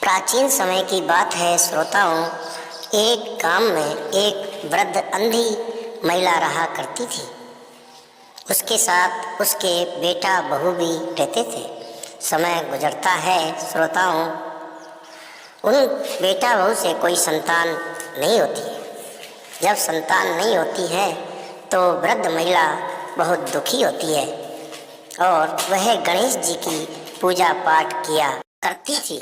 प्राचीन समय की बात है श्रोताओं। एक गांव में एक वृद्ध अंधी महिला रहा करती थी। उसके साथ उसके बेटा बहू भी रहते थे। समय गुजरता है श्रोताओं, उन बेटा बहू से कोई संतान नहीं होती है। जब संतान नहीं होती है तो वृद्ध महिला बहुत दुखी होती है और वह गणेश जी की पूजा पाठ किया करती थी।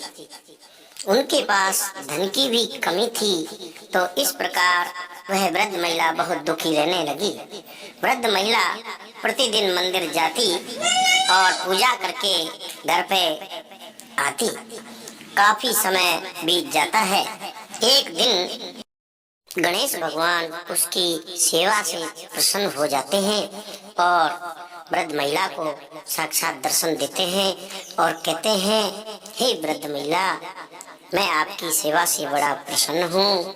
उनके पास धन की भी कमी थी, तो इस प्रकार वह वृद्ध महिला बहुत दुखी रहने लगी। वृद्ध महिला प्रतिदिन मंदिर जाती और पूजा करके घर पे आती। काफी समय बीत जाता है। एक दिन गणेश भगवान उसकी सेवा से प्रसन्न हो जाते हैं और वृद्ध महिला को साक्षात दर्शन देते हैं और कहते हैं, हे वृद्ध महिला, मैं आपकी सेवा से बड़ा प्रसन्न हूँ।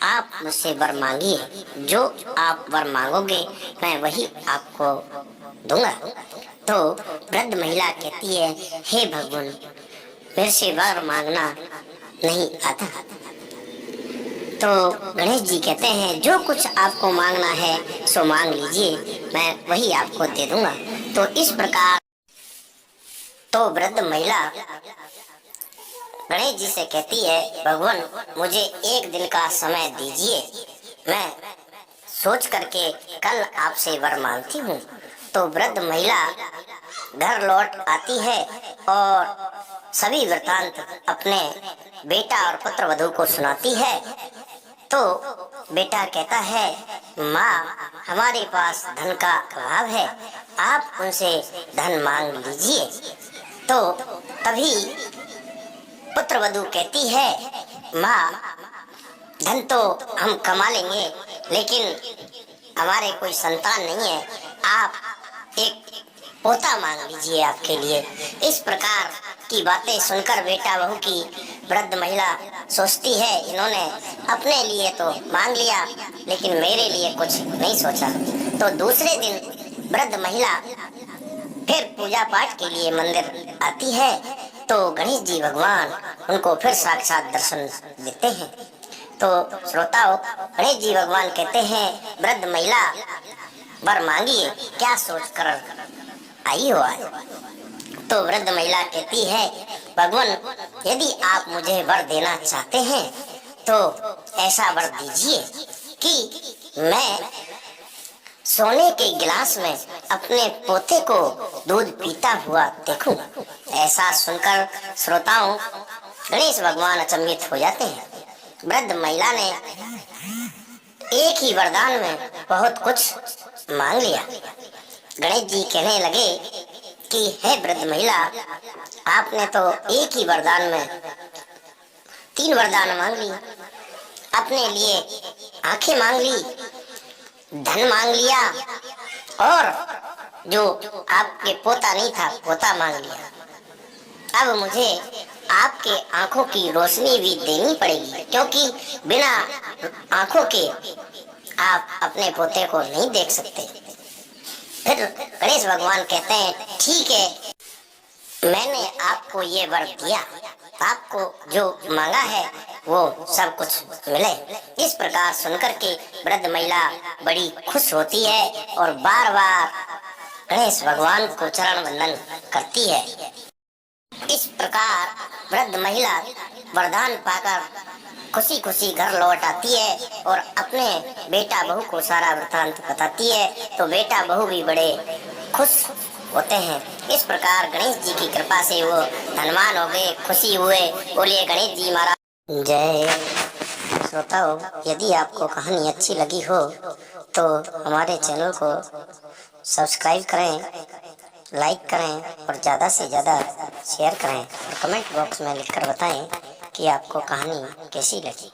आप मुझसे वर मांगिए, जो आप वर मांगोगे मैं वही आपको दूंगा। तो वृद्ध महिला कहती है, हे भगवान, मेरे से वर मांगना नहीं आता। तो गणेश जी कहते हैं, जो कुछ आपको मांगना है सो मांग लीजिए, मैं वही आपको दे दूंगा। तो इस प्रकार तो वृद्ध महिला गणेश जी से कहती है, भगवान मुझे एक दिन का समय दीजिए, मैं सोच करके कल आपसे वर मांगती हूँ। तो वृद्ध महिला घर लौट आती है और सभी वृतांत अपने बेटा और पुत्र वधू को सुनाती है। तो बेटा कहता है, माँ, हमारे पास धन का अभाव है, आप उनसे धन मांग लीजिए। तो तभी पुत्र वधू कहती है, माँ, धन तो हम कमा लेंगे, लेकिन हमारे कोई संतान नहीं है, आप एक पोता मांग लीजिए आपके लिए। इस प्रकार की बातें सुनकर बेटा बहू की वृद्ध महिला सोचती है, इन्होंने अपने लिए तो मांग लिया लेकिन मेरे लिए कुछ नहीं सोचा। तो दूसरे दिन वृद्ध महिला फिर पूजा पाठ के लिए मंदिर आती है। तो गणेश जी भगवान उनको फिर साक्षात दर्शन देते हैं। तो श्रोताओं, गणेश जी भगवान कहते हैं, वृद्ध महिला, वर मांगिए, क्या सोच कर आई हो आज। तो वृद्ध महिला कहती है, भगवान, यदि आप मुझे वर देना चाहते हैं तो ऐसा वर दीजिए कि मैं सोने के गिलास में अपने पोते को दूध पीता हुआ देखूं। ऐसा सुनकर श्रोताओं गणेश भगवान अचंभित हो जाते हैं। वृद्ध महिला ने एक ही वरदान में बहुत कुछ मांग लिया। गणेश जी कहने लगे कि हे वृद्ध महिला, आपने तो एक ही वरदान में 3 वरदान मांग ली। अपने लिए आंखें मांग ली, धन मांग लिया और जो आपके पोता नहीं था पोता मांग लिया। अब मुझे आपके आंखों की रोशनी भी देनी पड़ेगी, क्योंकि बिना आंखों के आप अपने पोते को नहीं देख सकते। फिर गणेश भगवान कहते हैं, ठीक है, मैंने आपको ये वर दिया, आपको जो मांगा है वो सब कुछ मिले। इस प्रकार सुनकर के वृद्ध महिला बड़ी खुश होती है और बार बार गणेश भगवान को चरण वंदन करती है। इस प्रकार वृद्ध महिला वरदान पाकर खुशी खुशी घर लौट आती है और अपने बेटा बहू को सारा वृतांत बताती है। तो बेटा बहू भी बड़े खुश होते हैं। इस प्रकार गणेश जी की कृपा से वो धनवान हो गए, खुशी हुए। बोलिए गणेश जी महाराज जय। श्रोताओं, यदि आपको कहानी अच्छी लगी हो तो हमारे चैनल को सब्सक्राइब करें, लाइक करें और ज़्यादा से ज़्यादा शेयर करें और कमेंट बॉक्स में लिखकर बताएं कि आपको कहानी कैसी लगी।